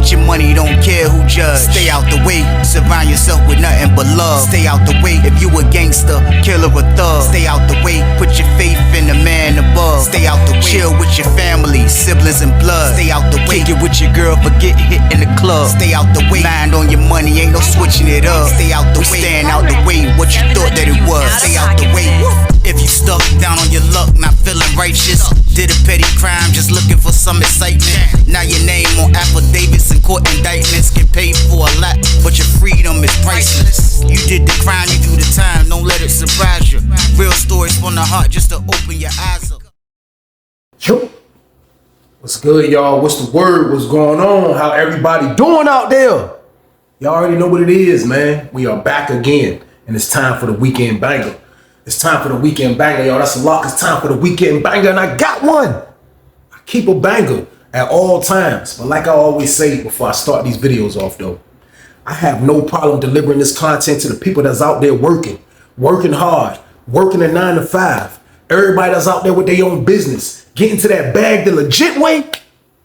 Get your money, don't care who judge. Stay out the way, surround yourself with nothing but love. Stay out the way, if you a gangster, killer or thug. Stay out the way, put your faith in the man above. Stay out the way, chill with your family, siblings and blood. Stay out the way, kick it with your girl, forget hit in the club. Stay out the way, mind on your money, ain't no switching it up. Stay out the way, stand out the way, what you thought that it was. Stay out the way. If you stuck down on your luck, not feeling righteous, did a petty crime, just looking for some excitement. Now your name on affidavits and court indictments, get paid for a lot, but your freedom is priceless. You did the crime, you do the time, don't let it surprise you. Real stories from the heart, just to open your eyes up. Yo, what's good, y'all? What's the word? What's going on? How everybody doing out there? Y'all already know what it is, man. We are back again, and it's time for the weekend banger. It's time for the weekend banger, y'all. That's a lot. It's time for the weekend banger, and I got one. I keep a banger at all times. But like I always say before I start these videos off, though, I have no problem delivering this content to the people that's out there working hard, working a 9 to 5. Everybody that's out there with their own business, getting to that bag the legit way.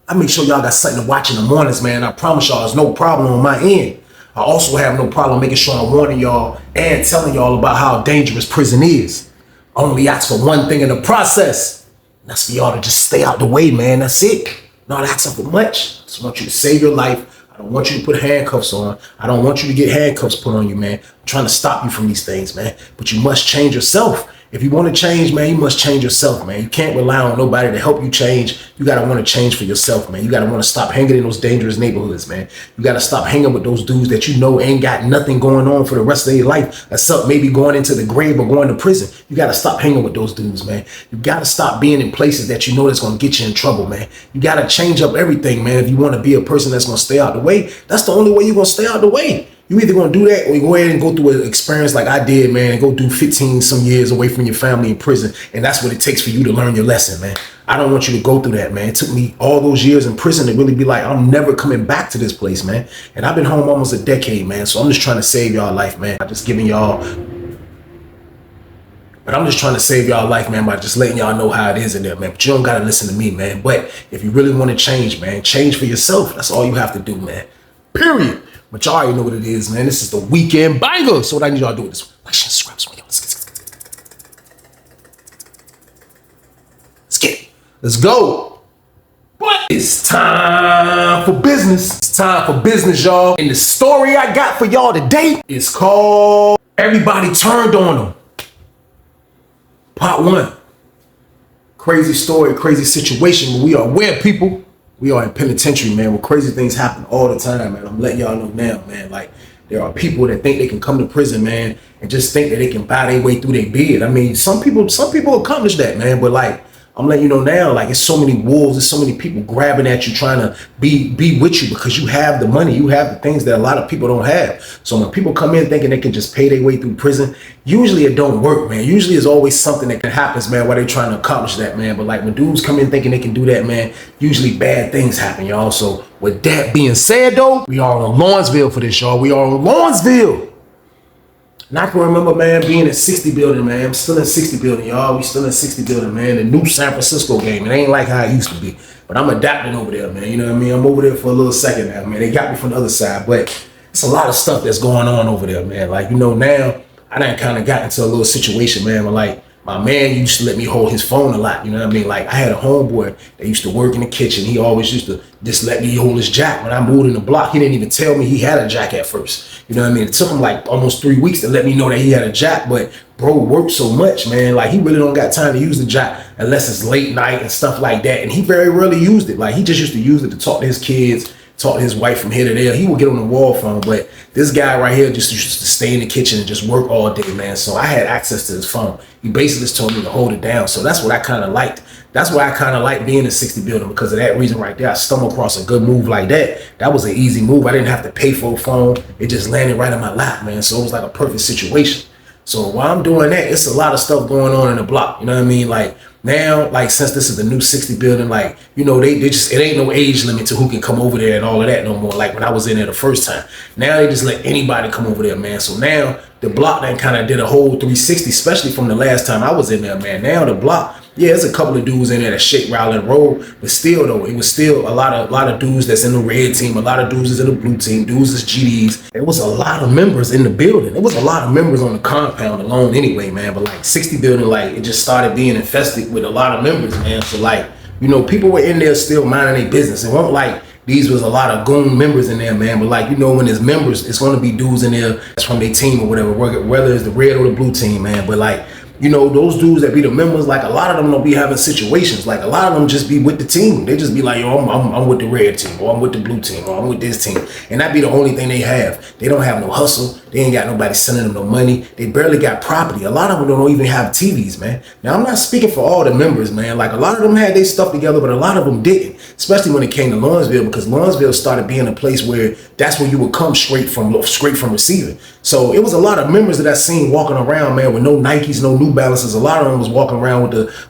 I make sure y'all got something to watch in the mornings, man. I promise y'all there's no problem on my end. I also have no problem making sure I'm warning y'all and telling y'all about how dangerous prison is. I only ask for one thing in the process, and that's for y'all to just stay out the way, man. That's it. Not asking for much. I just want you to save your life. I don't want you to put handcuffs on. I don't want you to get handcuffs put on you, man. I'm trying to stop you from these things, man. But you must change yourself. If you want to change, man, you must change yourself, man. You can't rely on nobody to help you change. You got to want to change for yourself, man. You got to want to stop hanging in those dangerous neighborhoods, man. You got to stop hanging with those dudes that you know ain't got nothing going on for the rest of their life, except maybe going into the grave or going to prison. You got to stop hanging with those dudes, man. You got to stop being in places that you know that's going to get you in trouble, man. You got to change up everything, man. If you want to be a person that's going to stay out the way, that's the only way you're going to stay out the way. You either gonna do that or you go ahead and go through an experience like I did, man, and go do 15 some years away from your family in prison. And that's what it takes for you to learn your lesson, man. I don't want you to go through that, man. It took me all those years in prison to really be like, I'm never coming back to this place, man. And I've been home almost a decade, man. So I'm just trying to save y'all life, man. I'm just trying to save y'all life, man, by just letting y'all know how it is in there, man. But you don't gotta listen to me, man. But if you really want to change, man, change for yourself. That's all you have to do, man. Period. But y'all already know what it is, man. This is the weekend banger. So what I need y'all to do is this. Like, share, subscribe, let's get it. Let's go. But it's time for business. It's time for business, y'all. And the story I got for y'all today is called Everybody Turned on Them. Part 1. Crazy story, crazy situation. But we are aware, people. We are in penitentiary, man, where crazy things happen all the time, man. I'm letting y'all know now, man. Like, there are people that think they can come to prison, man, and just think that they can buy their way through their bid. I mean, some people accomplish that, man. But like, I'm letting you know now, like, it's so many wolves, there's so many people grabbing at you, trying to be with you because you have the money, you have the things that a lot of people don't have. So when people come in thinking they can just pay their way through prison, usually it don't work, man. Usually it's always something that happens, man, while they're trying to accomplish that, man. But like when dudes come in thinking they can do that, man, usually bad things happen, y'all. So with that being said, though, we are on Lawrenceville for this, y'all. We are on Lawrenceville. And I can remember, man, being in 60 building, man. I'm still in 60 building, y'all. We still in 60 building, man. The new San Francisco game. It ain't like how it used to be. But I'm adapting over there, man. You know what I mean? I'm over there for a little second now, man. They got me from the other side. But it's a lot of stuff that's going on over there, man. Like, you know, now I done kind of got into a little situation, man, where like my man used to let me hold his phone a lot. You know what I mean? Like I had a homeboy that used to work in the kitchen. He always used to just let me hold his jack. When I moved in the block, he didn't even tell me he had a jack at first. You know what I mean? It took him like almost 3 weeks to let me know that he had a jack. But bro worked so much, man. Like he really don't got time to use the jack unless it's late night and stuff like that. And he very rarely used it. Like he just used to use it to talk to his kids, talk to his wife from here to there. He would get on the wall phone, but this guy right here just used to stay in the kitchen and just work all day, man. So I had access to his phone. He basically just told me to hold it down. So that's what I kind of liked. That's why I kind of like being in 60 building, because of that reason right there. I stumbled across a good move like that. That was an easy move. I didn't have to pay for a phone. It just landed right in my lap, man. So it was like a perfect situation. So while I'm doing that, it's a lot of stuff going on in the block. You know what I mean? Like now, like since this is the new 60 building, like, you know, they just, it ain't no age limit to who can come over there and all of that no more. Like when I was in there the first time, now they just let anybody come over there, man. So now the block then kind of did a whole 360, especially from the last time I was in there, man. Now the block yeah, there's a couple of dudes in there that shake, rattle, and roll, but still though, it was still a lot of dudes that's in the red team, a lot of dudes that's in the blue team, dudes that's GDs. It was a lot of members in the building. It was a lot of members on the compound alone anyway, man. But like 60 building, like it just started being infested with a lot of members, man. So like, you know, people were in there still minding their business. It wasn't like these was a lot of goon members in there, man. But like, you know, when there's members, it's going to be dudes in there that's from their team or whatever, whether it's the red or the blue team, man. But like, you know, those dudes that be the members, like a lot of them don't be having situations. Like a lot of them just be with the team. They just be like, yo, I'm with the red team, or I'm with the blue team, or I'm with this team. And that be the only thing they have. They don't have no hustle. They ain't got nobody sending them no money. They barely got property. A lot of them don't even have TVs, man. Now, I'm not speaking for all the members, man. Like a lot of them had their stuff together, but a lot of them didn't, especially when it came to Lawrenceville, because Lawrenceville started being a place where that's where you would come straight from receiving. So it was a lot of members that I seen walking around, man, with no Nikes, no New Balances. A lot of them was walking around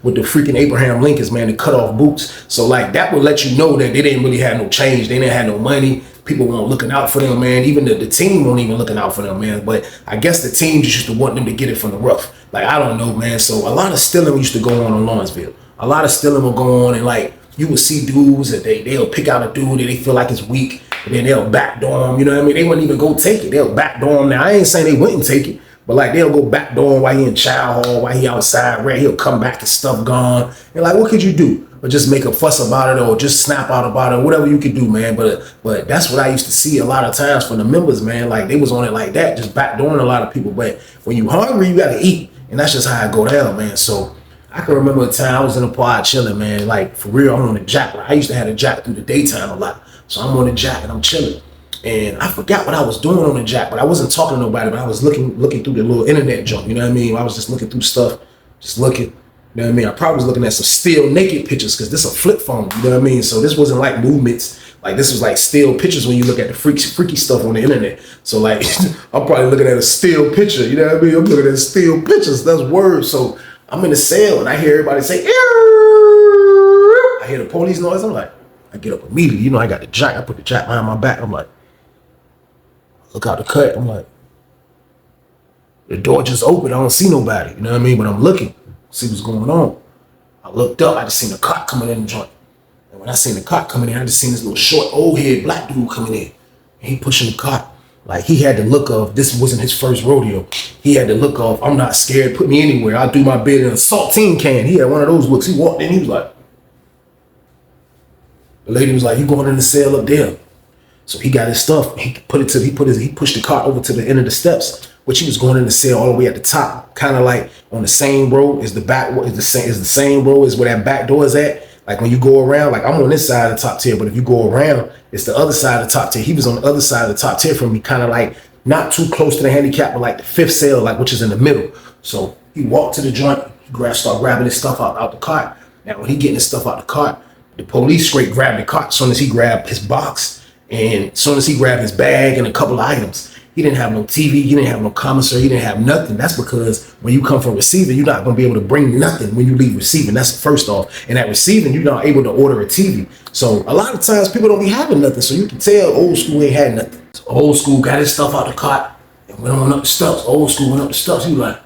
with the freaking Abraham Lincolns, man, the cut off boots. So like that would let you know that they didn't really have no change. They didn't have no money. People weren't looking out for them, man. Even the team weren't even looking out for them, man. But I guess the team just used to want them to get it from the rough. Like, I don't know, man. So a lot of stealing used to go on in Lawrenceville. A lot of stealing will go on, and like you would see dudes that they'll pick out a dude that they feel like is weak, and then they'll backdoor him. You know what I mean? They wouldn't even go take it. They'll backdoor him. Now, I ain't saying they wouldn't take it, but like they'll go backdoor him while he in child hall, while he outside, where he'll come back, his stuff gone. And like, what could you do? Or just make a fuss about it, or just snap out about it, whatever you could do, man. But that's what I used to see a lot of times from the members, man. Like they was on it like that, just backdooring a lot of people. But when you hungry, you gotta eat, and that's just how I go down, man. So I can remember a time I was in a pod chilling, man. Like for real, I'm on the jack. Like, I used to have the jack through the daytime a lot, so I'm on the jack and I'm chilling. And I forgot what I was doing on the jack, but I wasn't talking to nobody. But I was looking through the little internet junk. You know what I mean? I was just looking through stuff, just looking. You know what I mean? I probably was looking at some still naked pictures because this is a flip phone. You know what I mean? So this wasn't like movements. Like this was like still pictures when you look at the freaky stuff on the internet. So like I'm probably looking at a still picture. You know what I mean? I'm looking at still pictures. That's words. So I'm in the cell and I hear everybody say, "Ew." I hear the police noise. I'm like, I get up immediately. You know, I got the jack. I put the jack behind my back. I'm like, look out the cut. I'm like, the door just opened. I don't see nobody. You know what I mean? But I'm looking. See what's going on. I looked up, I just seen a cop coming in the joint. And when I seen the cop coming in, I just seen this little short, old head black dude coming in. And he pushing the cop. Like he had the look of, this wasn't his first rodeo. He had the look of, I'm not scared, put me anywhere. I'll do my bid in a saltine can. He had one of those looks. He walked in, he was like, the lady was like, you going in the cell up there. So he got his stuff. He pushed the cart over to the end of the steps, which he was going in the cell all the way at the top, kind of like on the same row is the back is the same row as where that back door is at. Like when you go around, like I'm on this side of the top tier, but if you go around, it's the other side of the top tier. He was on the other side of the top tier from me, kind of like not too close to the handicap, but like the fifth cell, like which is in the middle. So he walked to the joint, start grabbing his stuff out the cart. Now when he getting his stuff out the cart, the police straight grabbed the cart as soon as he grabbed his box. And as soon as he grabbed his bag and a couple of items, he didn't have no TV, he didn't have no commissary, he didn't have nothing. That's because when you come from receiving, you're not going to be able to bring nothing when you leave receiving. That's first off. And at receiving, you're not able to order a TV. So a lot of times people don't be having nothing. So you can tell old school ain't had nothing. So old school got his stuff out the cart and went on up the steps. Old school went up the steps. He was like,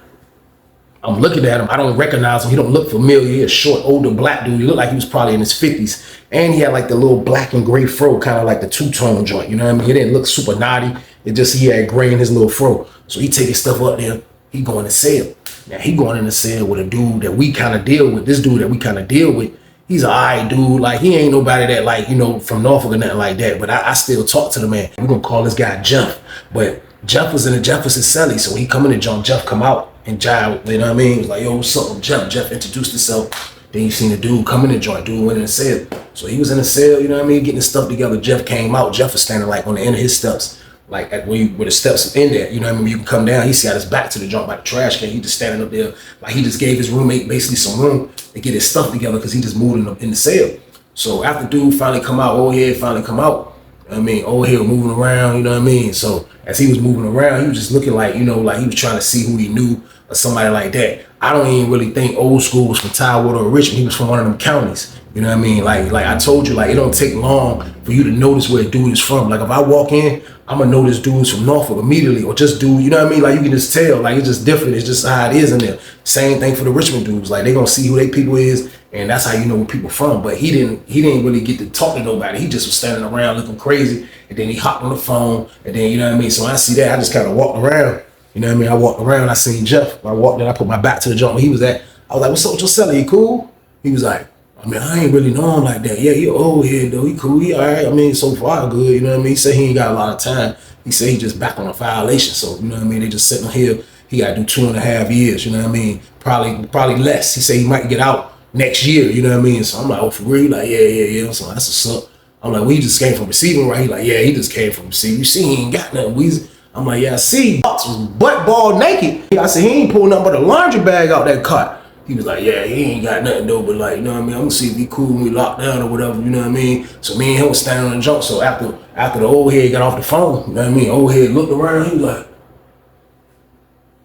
I'm looking at him. I don't recognize him. He don't look familiar. He a short, older black dude. He looked like he was probably in his 50s. And he had like the little black and gray fro, kind of like the two-tone joint. You know what I mean? He didn't look super naughty. It just, he had gray in his little fro. So he take his stuff up there. He going to cell. Now he going in the cell with a dude that we kind of deal with. This dude that we kind of deal with, he's an alright dude. Like he ain't nobody that like, you know, from Norfolk or nothing like that. But I still talk to the man. We're going to call this guy Jeff. But Jeff was in the Jefferson celly. So he come in the joint, Jeff come out. And Jive, you know what I mean? He was like, yo, what's up, Jeff? Jeff introduced himself. Then you seen the dude come in the joint. Dude went in the cell. So he was in the cell, you know what I mean? Getting his stuff together. Jeff came out. Jeff was standing like on the end of his steps. Like at where the steps end there. You know what I mean? You can come down. He got his back to the joint by the trash can. He just standing up there. Like he just gave his roommate basically some room to get his stuff together because he just moved in the cell. So after dude finally come out, old head finally come out. I mean, old head moving around, you know what I mean? So as he was moving around, he was just looking like, you know, like he was trying to see who he knew or somebody like that. I don't even really think Old School was from Tidewater or Richmond. He was from one of them counties. You know what I mean? Like I told you, like it don't take long for you to notice where a dude is from. Like if I walk in, I'm gonna know this dude's from Norfolk immediately, or just dude, you know what I mean? Like you can just tell, like it's just different. It's just how it is in there. Same thing for the Richmond dudes. Like they gonna see who they people is, and that's how you know where people from. But he didn't really get to talk to nobody. He just was standing around looking crazy, and then he hopped on the phone, and then you know what I mean. So when I see that, I just kind of walked around. You know what I mean? I walked around. I seen Jeff. I walked in. I put my back to the joint where he was at. I was like, "What's up with your seller? He cool?" He was like, I mean, I ain't really know him like that. Yeah, he old head though. He cool. He all right. I mean, so far good. You know what I mean? He said he ain't got a lot of time. He said he just back on a violation. So, you know what I mean? They just sitting here. He got to do 2.5 years. You know what I mean? Probably less. He said he might get out next year. You know what I mean? So I'm like, oh, for real? Like, yeah. So that's what's up. I'm like, well, he just came from receiving, right? He like, yeah, he just came from receiving. You see, he ain't got nothing. I'm like, yeah, I see. Box was butt ball naked. I said, he ain't pulling nothing but a laundry bag out that cart. He was like, yeah, he ain't got nothing though, but like, you know what I mean? I'm gonna see if he cool when we locked down or whatever, you know what I mean? So me and him was standing on the jump. So after the old head got off the phone, you know what I mean? Old head looked around, he was like,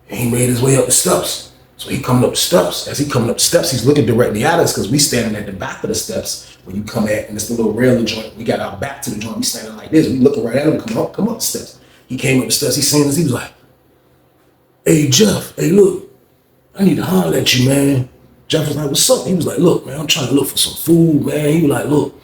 and he made his way up the steps. So he coming up the steps. As he coming up the steps, he's looking directly at us because we standing at the back of the steps when you come at, and it's the little railing joint. We got our back to the joint. We standing like this. We looking right at him, come up the steps. He came up the steps. He seen us. He was like, hey, Jeff, hey, look. I need to holler at you, man. Jeff was like, what's up? He was like, look, man, I'm trying to look for some food, man. He was like, look,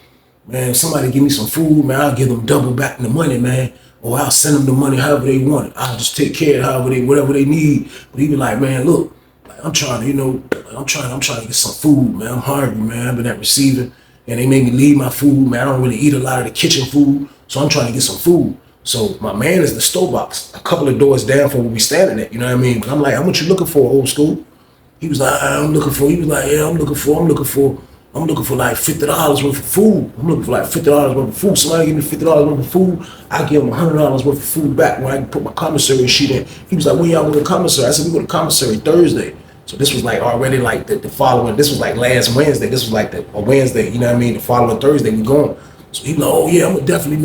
man, if somebody give me some food, man, I'll give them double back the money, man. Or I'll send them the money however they want it. I'll just take care of whatever they need. But he was like, man, look, like, I'm trying to, you know, I'm trying to get some food, man. I'm hungry, man. I've been at receiving, and they made me leave my food, man. I don't really eat a lot of the kitchen food, so I'm trying to get some food. So my man is the store box, a couple of doors down from where we standing at, you know what I mean? But I'm like, how much you looking for, Old School? He was like, I'm looking for like $50 worth of food. I'm looking for like $50 worth of food. Somebody give me $50 worth of food, I give him $100 worth of food back when I put my commissary sheet in. He was like, when y'all go to commissary? I said, we go to commissary Thursday. So this was like already like the following, this was like last Wednesday. This was like a Wednesday, you know what I mean? The following Thursday we going. So he was like, oh yeah, I'm gonna definitely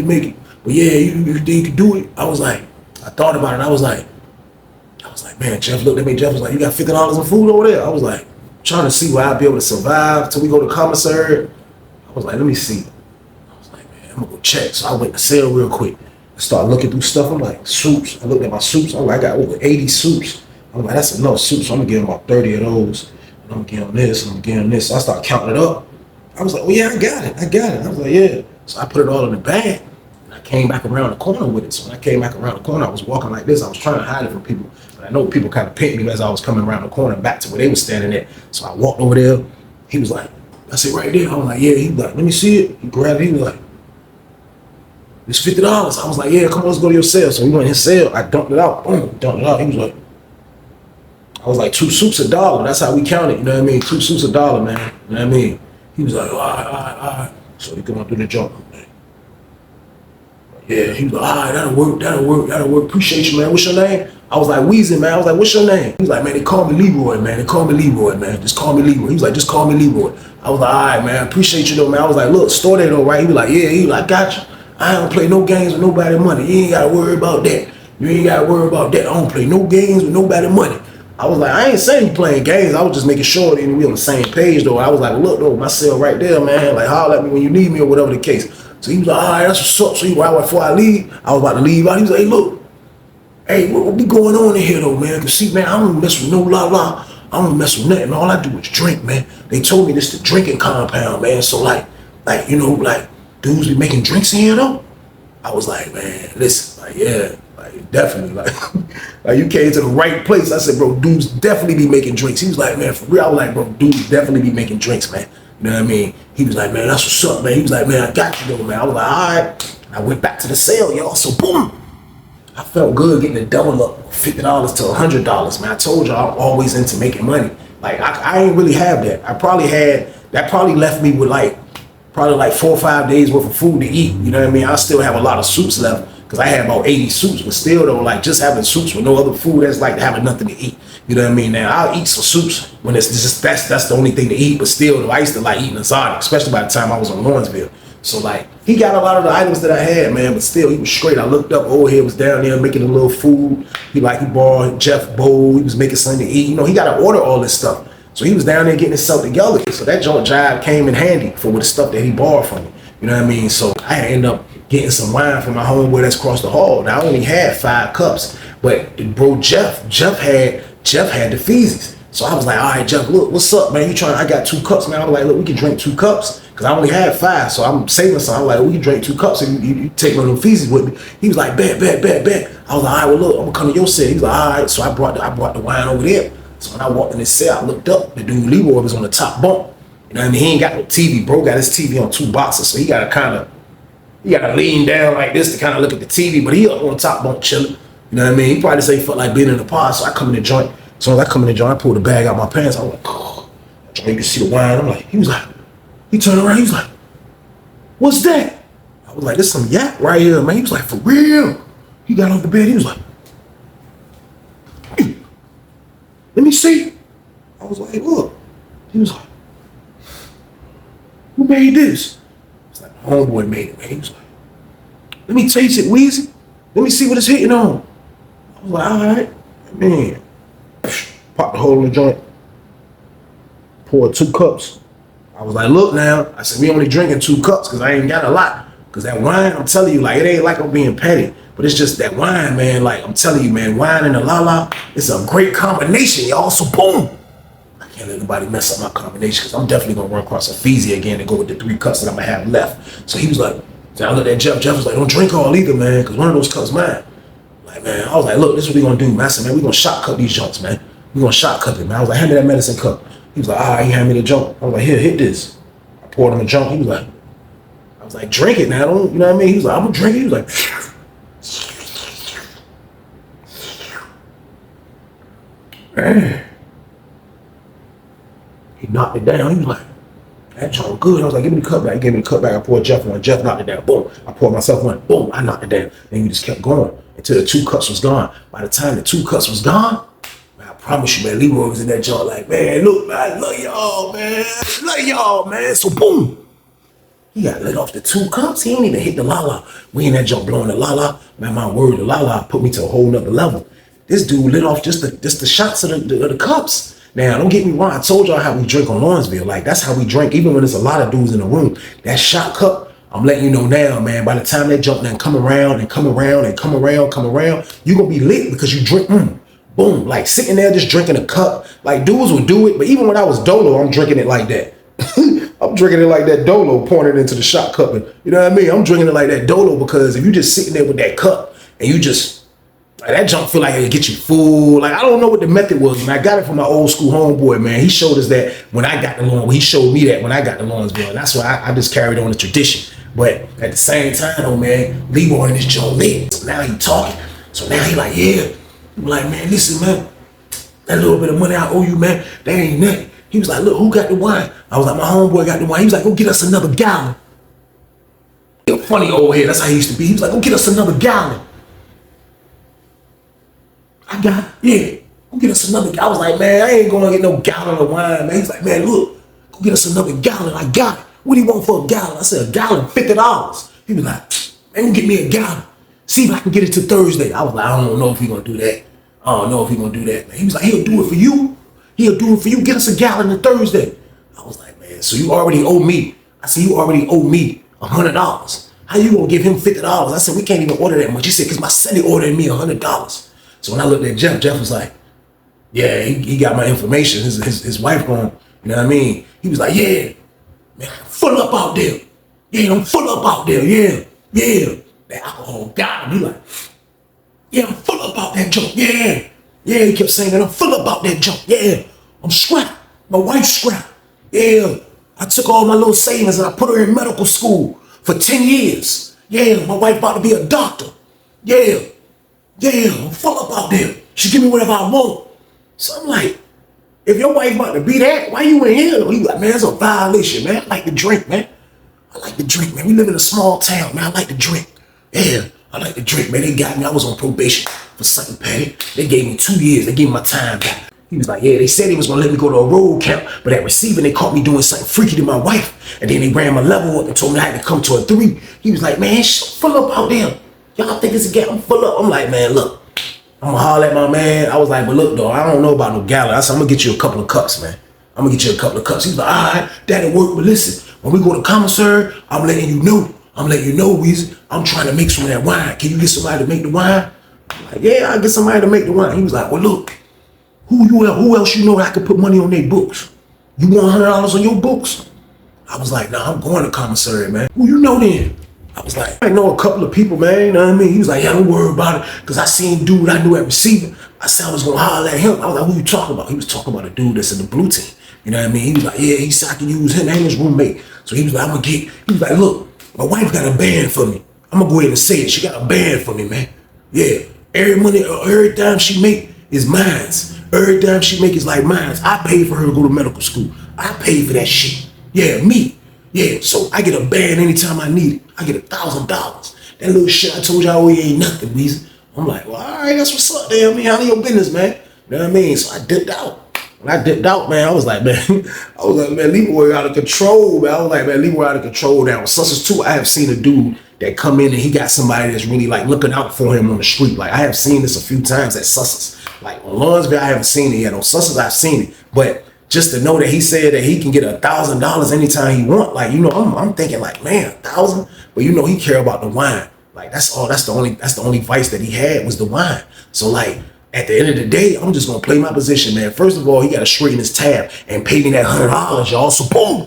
make it. But yeah, you can do it. I was like, I thought about it. I was like, man, Jeff looked at me. Jeff was like, you got $50 in food over there? I was like, trying to see where I'd be able to survive till we go to commissary. I was like, let me see. I was like, man, I'm gonna go check. So I went to sale real quick. I started looking through stuff. I'm like, soups. I looked at my soups. I'm like, I got over 80 soups. I'm like, that's enough soups. So I'm gonna give him about 30 of those. And I'm gonna give him this, and I'm gonna give him this. So I started counting it up. I was like, oh yeah, I got it. I was like, yeah. So I put it all in the bag. Came back around the corner with it. So when I came back around the corner, I was walking like this. I was trying to hide it from people. But I know people kind of picked me as I was coming around the corner back to where they were standing at. So I walked over there. He was like, that's it right there. I was like, yeah. He was like, let me see it. He grabbed it. He was like, it's $50. I was like, yeah, come on, let's go to your sale. So we went to his sale. I dumped it out. Boom, dumped it out. He was like, I was like, 2 soups $1. That's how we counted. You know what I mean? 2 soups $1, man. You know what I mean? He was like, all right. So he come through the jump. Yeah, he was like, all right, that'll work. Appreciate you, man. What's your name? I was like, wheezing, man. I was like, what's your name? He was like, man, they call me Leroy, man. Just call me Leroy. He was like, just call me Leroy. I was like, all right, man. Appreciate you, though, man. I was like, look, store there, though, right? He was like, yeah. He was like, got you. I don't play no games with nobody money. You ain't got to worry about that. I don't play no games with nobody money. I was like, I ain't saying you playing games. I was just making sure that we on the same page, though. I was like, look, though, my cell right there, man. Like, holler at me when you need me or whatever the case. So he was like, all right, that's what's up. So before I leave, I was about to leave out. He was like, hey, look, hey, what be going on in here, though, man? Because, see, man, I don't mess with no la-la. I don't mess with nothing. All I do is drink, man. They told me this the drinking compound, man. So, like, you know, like, dudes be making drinks in here, though? I was like, man, listen, like, yeah, like, definitely, like, like, you came to the right place. I said, bro, dudes definitely be making drinks. He was like, man, for real. I was like, bro, dudes definitely be making drinks, man. You know what I mean? He was like, man, that's what's up, man. He was like, man, I got you, though, man. I was like, all right. I went back to the sale, y'all. So, boom. I felt good getting the double up, $50 to $100, man. I told you I'm always into making money. Like, I ain't really have that. That probably left me with, like 4 or 5 days worth of food to eat. You know what I mean? I still have a lot of soups left because I had about 80 soups. But still, though, like, just having soups with no other food, that's like having nothing to eat. You know what I mean? Now, I'll eat some soups when it's just that's the only thing to eat. But still, though, I used to like eating exotic, especially by the time I was in Lawrenceville. So like, he got a lot of the items that I had, man, but still, he was straight. I looked up, old head was down there making a little food. He borrowed Jeff bowl. He was making something to eat. You know, he got to order all this stuff. So he was down there getting himself together. So that joint job came in handy for the stuff that he borrowed from me. You know what I mean? So I ended up getting some wine from my homeboy that's across the hall. Now I only had 5 cups, but bro Jeff had the feezies. So I was like, all right, Jeff, look, what's up, man? I got 2 cups, man. I was like, look, we can drink 2 cups. Cause I only had 5, so I'm saving some. I'm like, we can drink 2 cups and you take one of them feezies with me. He was like, bet. I was like, all right, well look, I'm gonna come to your cell. He was like, all right. So I brought the wine over there. So when I walked in his cell, I looked up. The dude Leroy was on the top bunk. You know what I mean? He ain't got no TV. Bro got his TV on 2 boxes, so he gotta lean down like this to kind of look at the TV. But he up on the top bunk chilling. You know what I mean? He probably say felt like being in the pod. So I come in the joint. So as I come in the joint, I pull the bag out my pants. I was like, oh. You can see the wine. I'm like, he turned around. He was like, what's that? I was like, this some yak right here, man. He was like, for real? He got off the bed. He was like, hey, let me see. I was like, look. He was like, who made this? It's like, homeboy made it, man. He was like, let me taste it, Weezy. Let me see what it's hitting on. I was like, all right, man. Popped the hole in the joint. Poured 2 cups. I was like, look now. I said, we only drinking 2 cups because I ain't got a lot. Because that wine, I'm telling you, like, it ain't like I'm being petty. But it's just that wine, man. Like, I'm telling you, man, wine and the la-la, it's a great combination, y'all. So, boom. I can't let nobody mess up my combination because I'm definitely going to run across a Feezy again to go with the 3 cups that I'm going to have left. So he was like, so I looked at Jeff. Jeff was like, don't drink all either, man, because one of those cups mine. Like, man, I was like, look, this is what we going to do, man. I said, man, we going to shot cup these joints, man. We going to shot cup it, man. I was like, hand me that medicine cup. He was like, all right, he handed me the joint. I was like, here, hit this. I poured him a joint. He was like, I was like, drink it now, don't, you know what I mean? He was like, I'm gonna drink it. He was like, man. He knocked it down. He was like, that joint good. I was like, give me the cup back. He gave me the cup back. I poured Jeff one. Jeff knocked it down. Boom. I poured myself one. Boom. I knocked it down. And we just kept going until the 2 cups was gone. By the time the 2 cups was gone, man, I promise you, man, Leroy was in that joint like, man, look, man, I love y'all, man. Love y'all, man. So boom. He got lit off the 2 cups. He ain't even hit the la-la. We in that joint blowing the la-la. Man, my word, the la-la put me to a whole nother level. This dude lit off just the shots of the cups. Now, don't get me wrong. I told y'all how we drink on Lawrenceville. Like, that's how we drink, even when there's a lot of dudes in the room. That shot cup, I'm letting you know now, man, by the time that jump then come around, you're going to be lit because you drink, boom. Like, sitting there just drinking a cup. Like, dudes would do it, but even when I was dolo, I'm drinking it like that. I'm drinking it like that dolo, pouring it into the shot cup. And, you know what I mean? I'm drinking it like that dolo because if you just sitting there with that cup and you just, like, that junk feel like it'll get you full. Like, I don't know what the method was, man. I got it from my old school homeboy, man. He showed us that when I got the Lawrence. He showed me that when I got the Lawrenceville. And that's why I just carried on the tradition. But at the same time, though, man, Leroy and this joint lit. So now he talking. So now he like, yeah. He like, man, listen, man. That little bit of money I owe you, man, that ain't nothing. He was like, look, who got the wine? I was like, my homeboy got the wine. He was like, go get us another gallon. A funny old head, that's how he used to be. He was like, go get us another gallon. I got it, yeah. Go get us another gallon. I was like, man, I ain't gonna get no gallon of wine, man. He's like, man, look, go get us another gallon. I got it. What do you want for a gallon? I said, a gallon, $50. He was like, man, go get me a gallon. See if I can get it to Thursday. I was like, I don't know if he's gonna do that. I don't know if he's gonna do that, man. He was like, he'll do it for you. He'll do it for you. Get us a gallon on Thursday. I was like, man, so you already owe me. I said, you already owe me $100. How you gonna give him $50? I said, we can't even order that much. He said, because my Sunday ordered me $100. So when I looked at Jeff, Jeff was like, yeah, he got my information. His wife going, you know what I mean? He was like, yeah, man, I'm full up out there. Yeah, I'm full up out there. Yeah. That alcohol got him. He like, yeah, I'm full up out that junk. Yeah, he kept saying that. I'm full up out that junk. Yeah, I'm strapped. My wife's strapped. Yeah, I took all my little savings and I put her in medical school for 10 years. Yeah, my wife about to be a doctor. Yeah, I'm full up out there. She give me whatever I want. So I'm like, if your wife about to be that, why you in here? He like, man, that's a violation, man. I like to drink, man. We live in a small town, man. I like to drink. Yeah, I like to drink, man. They got me. I was on probation for something petty. They gave me 2 years. They gave me my time back. He was like, yeah, they said they was gonna let me go to a road camp, but at receiving, they caught me doing something freaky to my wife. And then they ran my level up and told me I had to come to a 3. He was like, man, full up out there. Y'all think it's a gap? I'm full up. I'm like, man, look, I'm gonna holler at my man. I was like, but look, though, I don't know about no gallon. I said, I'm gonna get you a couple of cups, man. I'm gonna get you a couple of cups. He's like, all right, that'll work, but listen, when we go to commissary, I'm letting you know, Weezy, I'm trying to make some of that wine. Can you get somebody to make the wine? I'm like, yeah, I'll get somebody to make the wine. He was like, well, look, who else you know that I could put money on their books? You want $100 on your books? I was like, nah, I'm going to commissary, man. Who you know then? I was like, I know a couple of people, man, you know what I mean? He was like, yeah, don't worry about it, because I seen dude I knew at receiving. I said I was going to holler at him. I was like, who you talking about? He was talking about a dude that's in the blue team. You know what I mean? He was like, yeah, he said I can use him and his roommate. So he was like, he was like, look, my wife got a band for me. I'm going to go ahead and say it. She got a band for me, man. Yeah, every dime she make is mine. Every dime she make is like mine. I paid for her to go to medical school. I paid for that shit. Yeah, me. Yeah, so I get a band anytime I need it. I get $1,000. That little shit I told y'all ain't nothing, Weezy. I'm like, well, all right, that's what's up, damn. Handle your business, man. You know what I mean? So I dipped out. When I dipped out, man, I was like, man, Leroy out of control, man. I was like, man, Leroy out of control now. Sussers too, I have seen a dude that come in and he got somebody that's really like looking out for him on the street. Like I have seen this a few times at Sussers. Like on Lawrenceville, I haven't seen it yet. On Sussers, I've seen it. But just to know that he said that he can get $1,000 anytime he want, like, you know, I'm thinking like, man, 1,000. But you know, he care about the wine. Like that's all. That's the only vice that he had was the wine. So like at the end of the day, I'm just gonna play my position, man. First of all, he gotta straighten his tab and pay me that $100, y'all. So boom.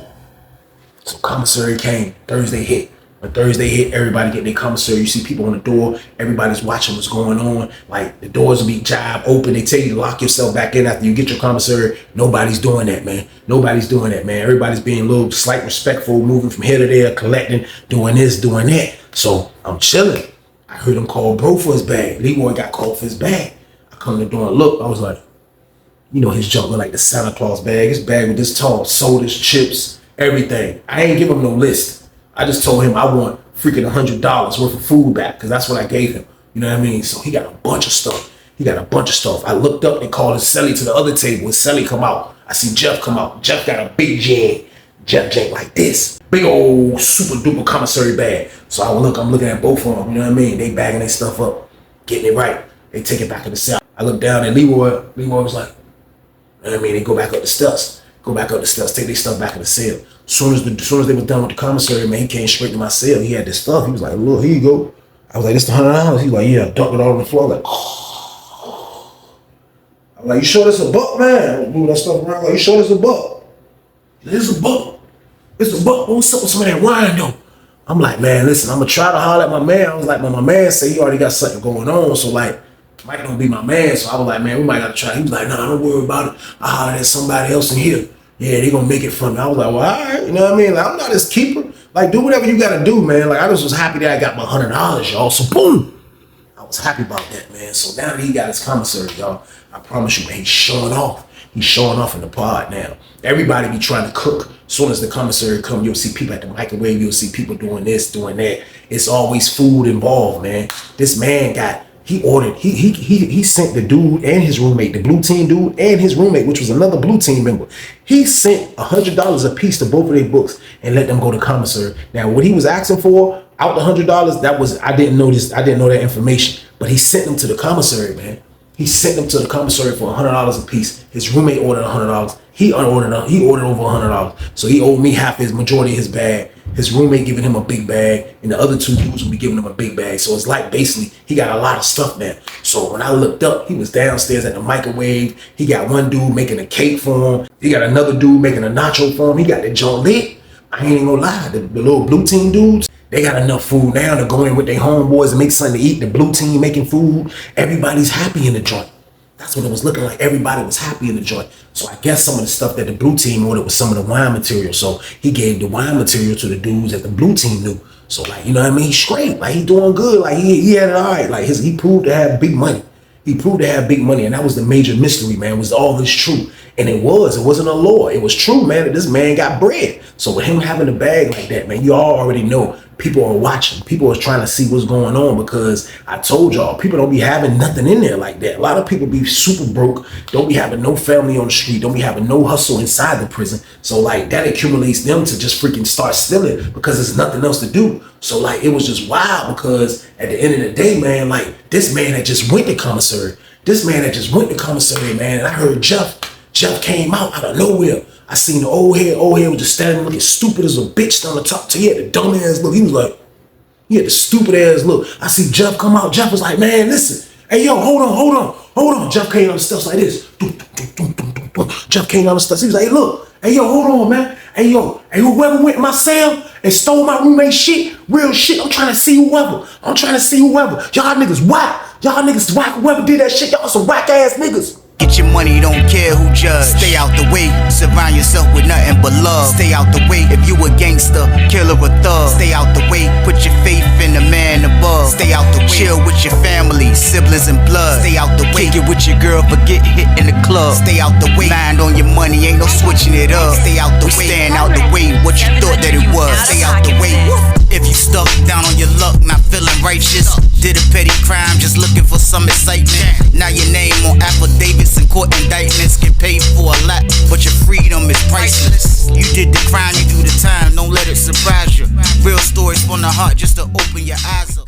So commissary came. Thursday hit. When Thursday hit, everybody get their commissary. You see people on the door. Everybody's watching what's going on. Like the doors will be jive open. They tell you to lock yourself back in after you get your commissary. Nobody's doing that, man. Nobody's doing that, man. Everybody's being a little slight respectful, moving from here to there, collecting, doing this, doing that. So I'm chilling. I heard him call bro for his bag. Leroy got called for his bag. I come to the door and look. I was like, you know, his junk look like the Santa Claus bag. His bag with this tall, sodas, chips, everything. I ain't give him no list. I just told him I want freaking $100 worth of food back because that's what I gave him. You know what I mean? So he got a bunch of stuff. I looked up and called his celly to the other table. His celly come out. I see Jeff come out. Jeff got a big jam. Jeff jank like this. Big old super duper commissary bag. So I'm looking at both of them. You know what I mean? They bagging their stuff up, getting it right. They take it back to the cell. I look down at Leroy. Leroy was like, you know what I mean? They go back up the steps. Take their stuff back in the cell. As soon as they was done with the commissary, man, he came straight to my cell. He had this stuff. He was like, look, here you go. I was like, this the $100? He was like, yeah, dunked it all on the floor. Like, oh. I was like, you sure this a buck, man? Moving that stuff around. Like, you sure this a buck? This is a buck. It's a buck. What's up with some of that wine, though? I'm like, man, listen, I'm going to try to holler at my man. I was like, my man said he already got something going on. So, like, Mike don't be my man. So I was like, man, we might got to try. He was like, nah, don't worry about it. I hollered at somebody else in here. Yeah, they gonna make it for me. I was like, well, all right, you know what I mean? Like, I'm not his keeper. Like, do whatever you gotta do, man. Like, I just was happy that I got my $100, y'all. So, boom. I was happy about that, man. So now that he got his commissary, y'all, I promise you, man, he's showing off. He's showing off in the pod now. Everybody be trying to cook. As soon as the commissary come, you'll see people at the microwave. You'll see people doing this, doing that. It's always food involved, man. This man he sent the dude and his roommate, the blue team dude and his roommate, which was another blue team member. He sent $100 a piece to both of their books and let them go to commissary. Now, what he was asking for out the $100, I didn't know that information, but he sent them to the commissary, man. He sent them to the commissary for $100 a piece. His roommate ordered $100. He ordered over $100. So he owed me half his majority of his bag. His roommate giving him a big bag, and the other two dudes will be giving him a big bag. So it's like basically he got a lot of stuff now. So when I looked up, he was downstairs at the microwave. He got one dude making a cake for him. He got another dude making a nacho for him. He got the joint lit. I ain't even gonna lie, the little blue team dudes, they got enough food now to go in with their homeboys and make something to eat. The blue team making food. Everybody's happy in the joint. That's what it was looking like. Everybody was happy in the joint. So I guess some of the stuff that the blue team ordered was some of the wine material. So he gave the wine material to the dudes that the blue team knew. So like, you know what I mean? He's straight. Like he doing good. Like he had it all right. Like he proved to have big money. And that was the major mystery, man. Was all this true? And it wasn't a law. It was true, man, that this man got bread. So with him having a bag like that, man, you all already know people are watching. People are trying to see what's going on, because I told y'all, people don't be having nothing in there like that. A lot of people be super broke, don't be having no family on the street, don't be having no hustle inside the prison. So like that accumulates them to just freaking start stealing because there's nothing else to do. So like it was just wild, because at the end of the day, man, like this man that just went to commissary, man, and I heard Jeff came out of nowhere. I seen the old head was just standing looking stupid as a bitch on the top. He had the dumb ass look. He was like, he had the stupid ass look. I see Jeff come out. Jeff was like, man, listen. Hey, yo, hold on. Jeff came down the steps like this. Jeff came down the steps. He was like, hey, look. Hey, yo, hold on, man. Hey, whoever went in my cell and stole my roommate shit, real shit, I'm trying to see whoever. Y'all niggas whack. Whoever did that shit, y'all some whack ass niggas. Get your money, don't care who judge. Stay out the way, surround yourself with nothing but love. Stay out the way if you a gangster, killer or thug. Stay out the way, put your faith in the man above. Stay out the way, chill with your family, siblings and blood. Stay out the way, kick it with your girl, forget hit in the club. Stay out the way, mind on your money, ain't no switching it up. Stay out the way, stand out the way, what you thought that it was. Stay out the way. If you stuck down on your luck, not feeling righteous, did a petty crime, just looking for some excitement. Now your name on affidavits and court indictments, get paid for a lot, but your freedom is priceless. You did the crime, you do the time, don't let it surprise you. Real stories from the heart, just to open your eyes up.